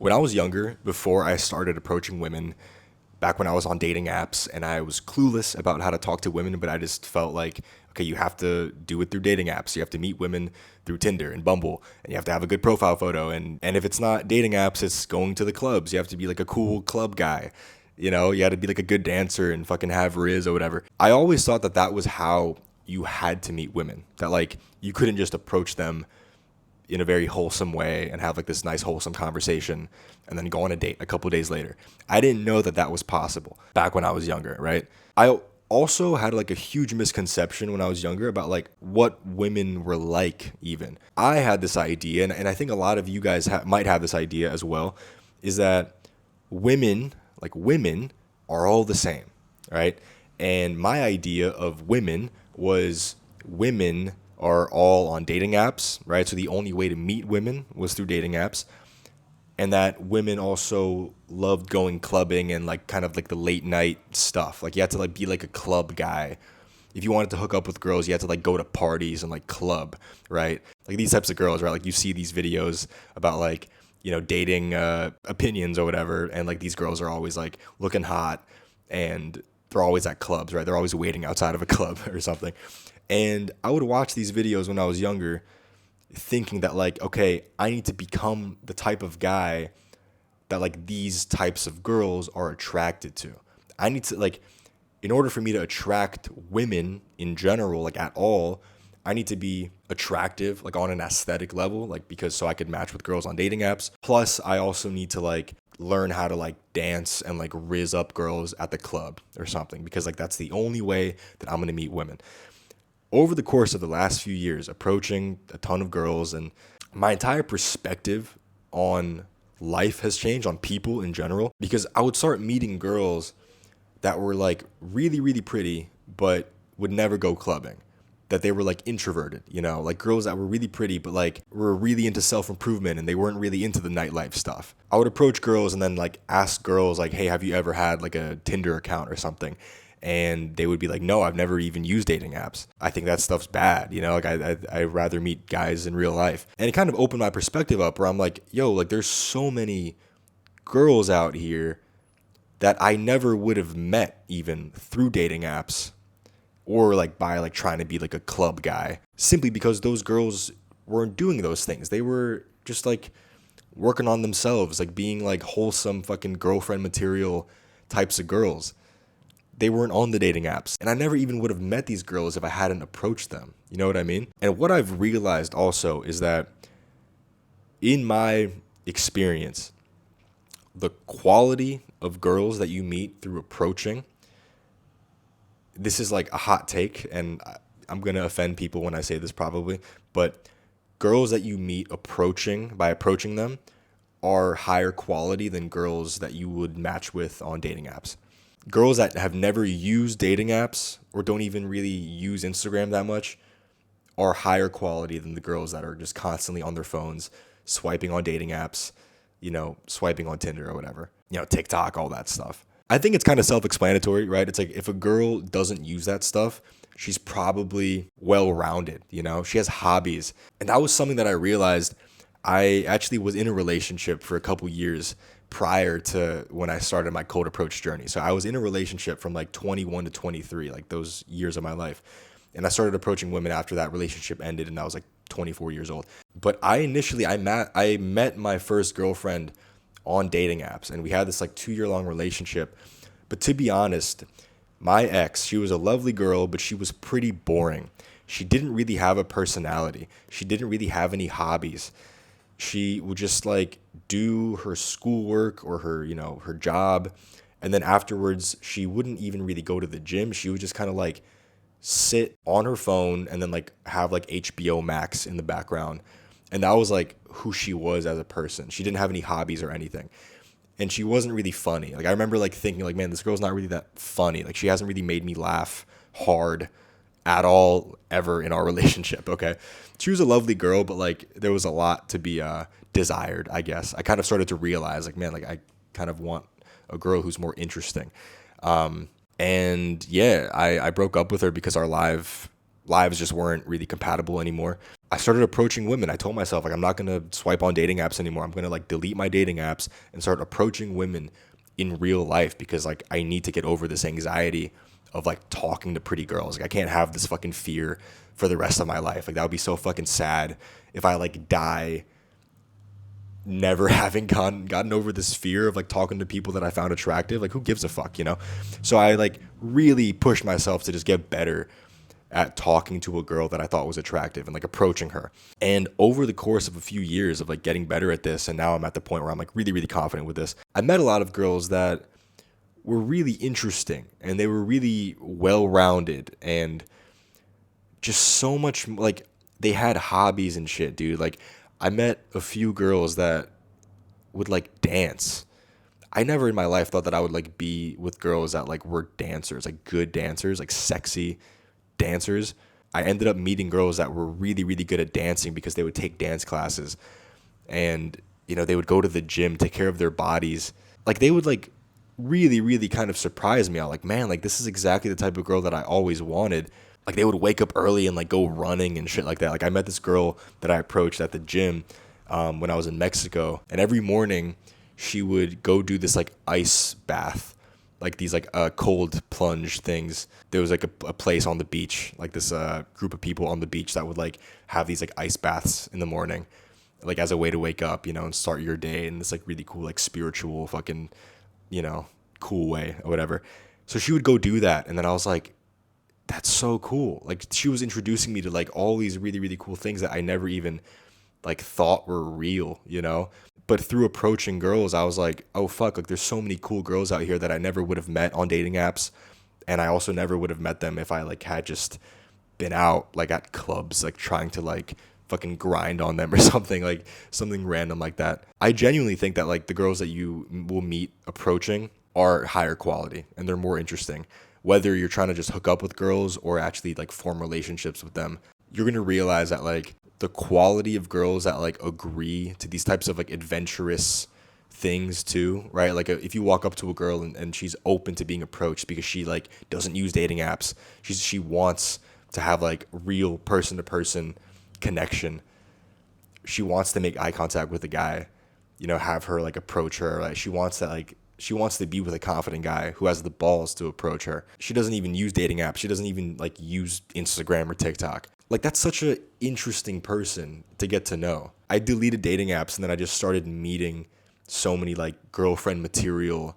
When I was younger, before I started approaching women, back when I was on dating apps and I was clueless about how to talk to women, but I just felt like, okay, you have to do it through dating apps. You have to meet women through Tinder and Bumble, and you have to have a good profile photo. And if it's not dating apps, it's going to the clubs. You have to be like a cool club guy. You know, you had to be like a good dancer and fucking have Riz or whatever. I always thought that that was how you had to meet women, that like you couldn't just approach them in a very wholesome way and have like this nice wholesome conversation and then go on a date a couple days later. I didn't know that that was possible back when I was younger, right? I also had like a huge misconception when I was younger about like what women were like even. I had this idea, and I think a lot of you guys might have this idea as well, is that women are all the same, right? And my idea of women was women are all on dating apps, right? So the only way to meet women was through dating apps. And that women also loved going clubbing and like kind of like the late night stuff. Like you had to like be like a club guy. If you wanted to hook up with girls, you had to like go to parties and like club, right? Like these types of girls, right? Like you see these videos about like, you know, dating opinions or whatever. And like these girls are always like looking hot and they're always at clubs, right? They're always waiting outside of a club or something. And I would watch these videos when I was younger thinking that like, okay, I need to become the type of guy that like these types of girls are attracted to. I need to like, in order for me to attract women in general, like at all, I need to be attractive, like on an aesthetic level, like because so I could match with girls on dating apps. Plus, I also need to like learn how to like dance and like rizz up girls at the club or something because like that's the only way that I'm gonna meet women. Over the course of the last few years, approaching a ton of girls, and my entire perspective on life has changed, on people in general, because I would start meeting girls that were like really, really pretty, but would never go clubbing. That they were like introverted, you know, like girls that were really pretty, but like were really into self-improvement and they weren't really into the nightlife stuff. I would approach girls and then like ask girls like, hey, have you ever had like a Tinder account or something? And they would be like, no, I've never even used dating apps. I think that stuff's bad. You know, like I'd rather meet guys in real life. And it kind of opened my perspective up where I'm like, yo, like there's so many girls out here that I never would have met even through dating apps or like by like trying to be like a club guy simply because those girls weren't doing those things. They were just like working on themselves, like being like wholesome fucking girlfriend material types of girls. They weren't on the dating apps. And I never even would have met these girls if I hadn't approached them. You know what I mean? And what I've realized also is that in my experience, the quality of girls that you meet through approaching, this is like a hot take, and I'm going to offend people when I say this probably, but girls that you meet by approaching them are higher quality than girls that you would match with on dating apps. Girls that have never used dating apps or don't even really use Instagram that much are higher quality than the girls that are just constantly on their phones, swiping on dating apps, you know, swiping on Tinder or whatever, you know, TikTok, all that stuff. I think it's kind of self-explanatory, right? It's like if a girl doesn't use that stuff, she's probably well-rounded, you know? She has hobbies. And that was something that I realized. I actually was in a relationship for a couple years prior to when I started my cold approach journey. So I was in a relationship from like 21 to 23, like those years of my life. And I started approaching women after that relationship ended and I was like 24 years old. But I met my first girlfriend on dating apps and we had this like 2-year long relationship. But to be honest, my ex, she was a lovely girl, but she was pretty boring. She didn't really have a personality. She didn't really have any hobbies. She would just like do her schoolwork or her, you know, her job. And then afterwards, she wouldn't even really go to the gym. She would just kind of like sit on her phone and then like have like HBO Max in the background. And that was like who she was as a person. She didn't have any hobbies or anything. And she wasn't really funny. Like I remember like thinking like, man, this girl's not really that funny. Like she hasn't really made me laugh hard at all ever in our relationship. Okay. She was a lovely girl, but like there was a lot to be desired, I guess. I kind of started to realize like, man, like I kind of want a girl who's more interesting. And yeah, I broke up with her because our lives just weren't really compatible anymore. I started approaching women. I told myself like I'm not gonna swipe on dating apps anymore. I'm gonna like delete my dating apps and start approaching women in real life because like I need to get over this anxiety of like talking to pretty girls. Like I can't have this fucking fear for the rest of my life. Like that would be so fucking sad if I like die never having gotten over this fear of like talking to people that I found attractive. Like who gives a fuck, you know? So I like really pushed myself to just get better at talking to a girl that I thought was attractive and like approaching her. And over the course of a few years of like getting better at this, and now I'm at the point where I'm like really, really confident with this, I met a lot of girls that were really interesting and they were really well rounded and just so much like they had hobbies and shit, dude. Like I met a few girls that would like dance. I never in my life thought that I would like be with girls that like were dancers, like good dancers, like sexy dancers. I ended up meeting girls that were really, really good at dancing because they would take dance classes and, you know, they would go to the gym, take care of their bodies. Like they would like really, really kind of surprise me. I'm like, man, like this is exactly the type of girl that I always wanted. Like they would wake up early and like go running and shit like that. Like I met this girl that I approached at the gym when I was in Mexico, and every morning she would go do this like ice bath, like these like cold plunge things. There was like a place on the beach, like this group of people on the beach that would like have these like ice baths in the morning, like as a way to wake up, you know, and start your day in this like really cool like spiritual fucking, you know, cool way or whatever. So she would go do that, and then I was like, that's so cool. Like she was introducing me to like all these really, really cool things that I never even like thought were real, you know? But through approaching girls, I was like, oh fuck, like there's so many cool girls out here that I never would have met on dating apps. And I also never would have met them if I like had just been out like at clubs, like trying to like fucking grind on them or something, like something random like that. I genuinely think that like the girls that you will meet approaching are higher quality and they're more interesting. Whether you're trying to just hook up with girls or actually like form relationships with them, you're going to realize that like the quality of girls that like agree to these types of like adventurous things too, right? Like if you walk up to a girl and she's open to being approached because she like doesn't use dating apps, she wants to have like real person to person connection. She wants to make eye contact with a guy, you know, have her like approach her. Like she wants to be with a confident guy who has the balls to approach her. She doesn't even use dating apps. She doesn't even like use Instagram or TikTok. Like that's such an interesting person to get to know. I deleted dating apps and then I just started meeting so many like girlfriend material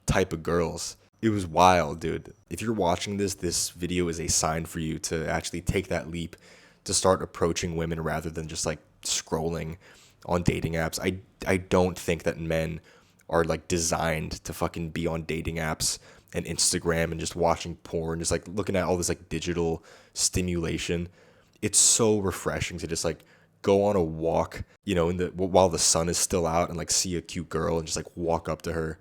type of girls. It was wild, dude. If you're watching this video is a sign for you to actually take that leap to start approaching women rather than just like scrolling on dating apps. I don't think that men are like designed to fucking be on dating apps and Instagram and just watching porn, just like looking at all this like digital stimulation. It's so refreshing to just like go on a walk, you know, while the sun is still out and like see a cute girl and just like walk up to her.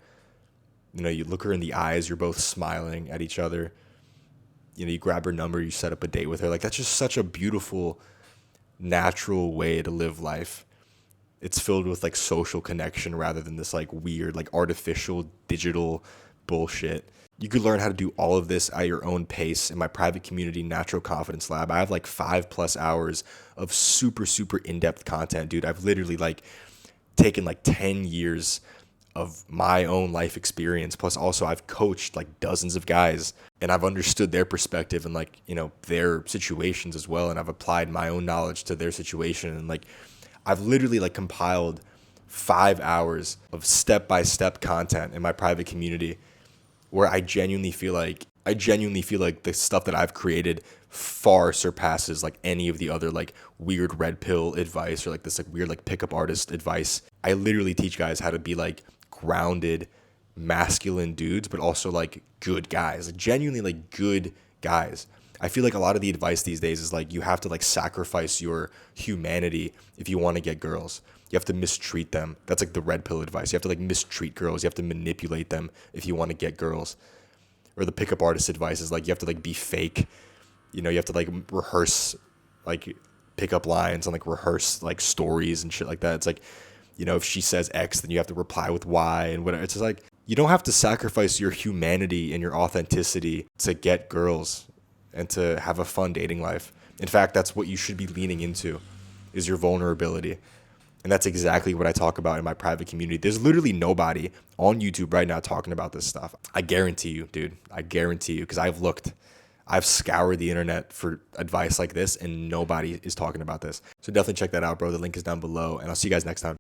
You know, you look her in the eyes, you're both smiling at each other. You know, you grab her number, you set up a date with her. Like that's just such a beautiful, natural way to live life. It's filled with like social connection rather than this like weird, like artificial digital bullshit. You could learn how to do all of this at your own pace in my private community, Natural Confidence Lab. I have like 5+ hours of super, super in-depth content, dude. I've literally like taken like 10 years of my own life experience. Plus also I've coached like dozens of guys and I've understood their perspective and like, you know, their situations as well. And I've applied my own knowledge to their situation. And like, I've literally like compiled 5 hours of step-by-step content in my private community where I genuinely feel like the stuff that I've created far surpasses like any of the other like weird red pill advice or like this like weird like pickup artist advice. I literally teach guys how to be like grounded, masculine dudes, but also like good guys, like genuinely like good guys. I feel like a lot of the advice these days is like you have to like sacrifice your humanity if you want to get girls. You have to mistreat them. That's like the red pill advice. You have to like mistreat girls. You have to manipulate them if you want to get girls. Or the pickup artist advice is like you have to like be fake. You know, you have to like rehearse like pickup lines and like rehearse like stories and shit like that. It's like, you know, if she says X, then you have to reply with Y and whatever. It's just like you don't have to sacrifice your humanity and your authenticity to get girls and to have a fun dating life. In fact, that's what you should be leaning into. is your vulnerability. And that's exactly what I talk about in my private community. There's literally nobody on YouTube right now talking about this stuff. I guarantee you, dude. I guarantee you, because I've scoured the internet for advice like this, and nobody is talking about this. So definitely check that out, bro. The link is down below, and I'll see you guys next time.